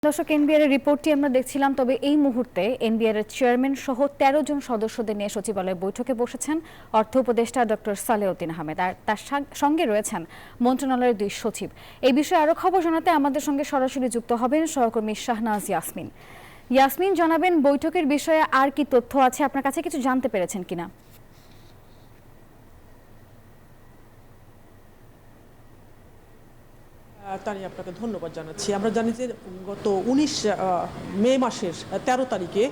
দর্শক, এনবিআর এর রিপোর্টটি আমরা দেখছিলাম। তবে এই মুহূর্তে এনবিআর এর চেয়ারম্যান সহ ১৩ জন সদস্যদের নিয়ে সচিবালয়ে বৈঠকে বসেছেন অর্থ উপদেষ্টা ডক্টর সালেউদ্দিন আহমেদ, আর তার সঙ্গে রয়েছেন মন্ত্রণালয়ের ২ সচিব। এই বিষয়ে আরো খবর জানাতে আমাদের সঙ্গে সরাসরি যুক্ত হবেন সহকর্মী শাহনাজ ইয়াসমিন। ইয়াসমিন, জানাবেন বৈঠকের বিষয়ে আর কি তথ্য আছে, আপনার কাছে কিছু জানতে পেরেছেন কিনা? তারই আপনাকে ধন্যবাদ জানাচ্ছি। আমরা জানি যে গত ১৯ মে মাসের ১৩ তারিখে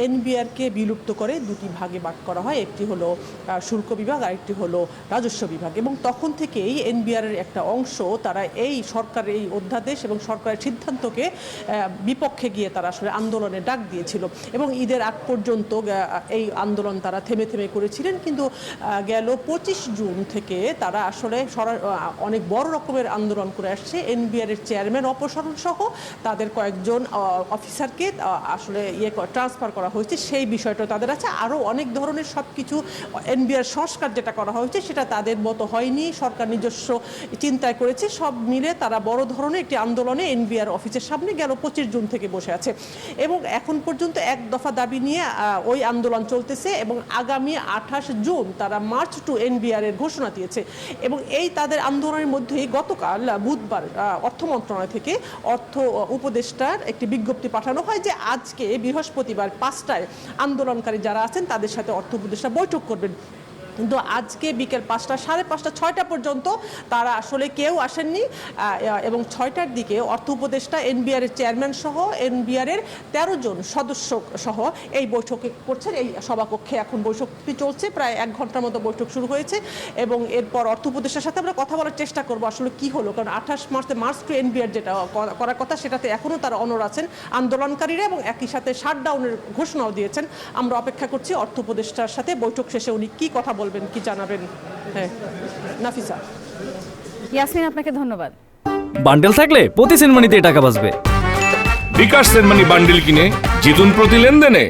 এনবিআরকে বিলুপ্ত করে দুটি ভাগে ভাগ করা হয়। একটি হলো শুল্ক বিভাগ আর একটি হলো রাজস্ব বিভাগ, এবং তখন থেকেই এনবিআরের একটা অংশ তারা এই সরকারের এই অধ্যাদেশ এবং সরকারের সিদ্ধান্তকে বিপক্ষে গিয়ে তারা আসলে আন্দোলনের ডাক দিয়েছিল, এবং ঈদের আগ পর্যন্ত এই আন্দোলন তারা থেমে থেমে করেছিলেন। কিন্তু গেল ২৫ জুন থেকে তারা আসলে অনেক বড় রকমের আন্দোলন করে আসছে। এনবিআর এর চেয়ারম্যান অপসারণ সহ তাদের কয়েকজন অফিসারকে আসলে ট্রান্সফার করা হয়েছে, সেই বিষয়টা তাদের আছে। আরও অনেক ধরনের সব কিছু এনবিআর সংস্কার যেটা করা হয়েছে সেটা তাদের মতো হয়নি, সরকার নিজস্ব চিন্তায় করেছে। সব মিলে তারা বড় ধরনের একটি আন্দোলনে এনবিআর অফিসের সামনে গেল ২৫ জুন থেকে বসে আছে, এবং এখন পর্যন্ত এক দফা দাবি নিয়ে ওই আন্দোলন চলতেছে, এবং আগামী ২৮ জুন তারা মার্চ টু এনবিআর এর ঘোষণা দিয়েছে। এবং এই তাদের আন্দোলনের মধ্যেই গতকাল বুধবার অর্থ মন্ত্রণালয় থেকে অর্থ উপদেষ্টার একটি বিজ্ঞপ্তি পাঠানো হয় যে আজকে বৃহস্পতিবার ৫টায় আন্দোলনকারী যারা আছেন তাদের সাথে অর্থ উপদেষ্টা বৈঠক করবেন। কিন্তু আজকে বিকেল ৫টা, সাড়ে ৫টা, ৬টা পর্যন্ত তারা আসলে কেউ আসেননি, এবং ৬টার দিকে অর্থ উপদেষ্টা এনবিআর এর চেয়ারম্যান সহ এনবিআর এর ১৩ জন সদস্য সহ এই বৈঠকে করছেন। এই সভাকক্ষে এখন বৈঠকটি চলছে, প্রায় ১ ঘন্টার মতো বৈঠক শুরু হয়েছে, এবং এরপর অর্থ উপদেষ্টার সাথে আমরা কথা বলার চেষ্টা করবো আসলে কি হলো। কারণ ২৮ মার্চ টু এনবিআর যেটা করার কথা সেটাতে এখনও তারা অনড় আছেন আন্দোলনকারীরা, এবং একই সাথে শাটডাউনের ঘোষণাও দিয়েছেন। আমরা অপেক্ষা করছি অর্থ উপদেষ্টার সাথে বৈঠক শেষে উনি কি কথা বলবেন, কি জানাবেন। হ্যাঁ, নাফিসা। ইয়াসমিন, আপনাকে ধন্যবাদ। বান্ডেল থাকলে প্রতি সেনমানিতে টাকা বাঁচবে। বিকাশ সেনমানি বান্ডেল কিনে জিতুন প্রতি লেনদেনে।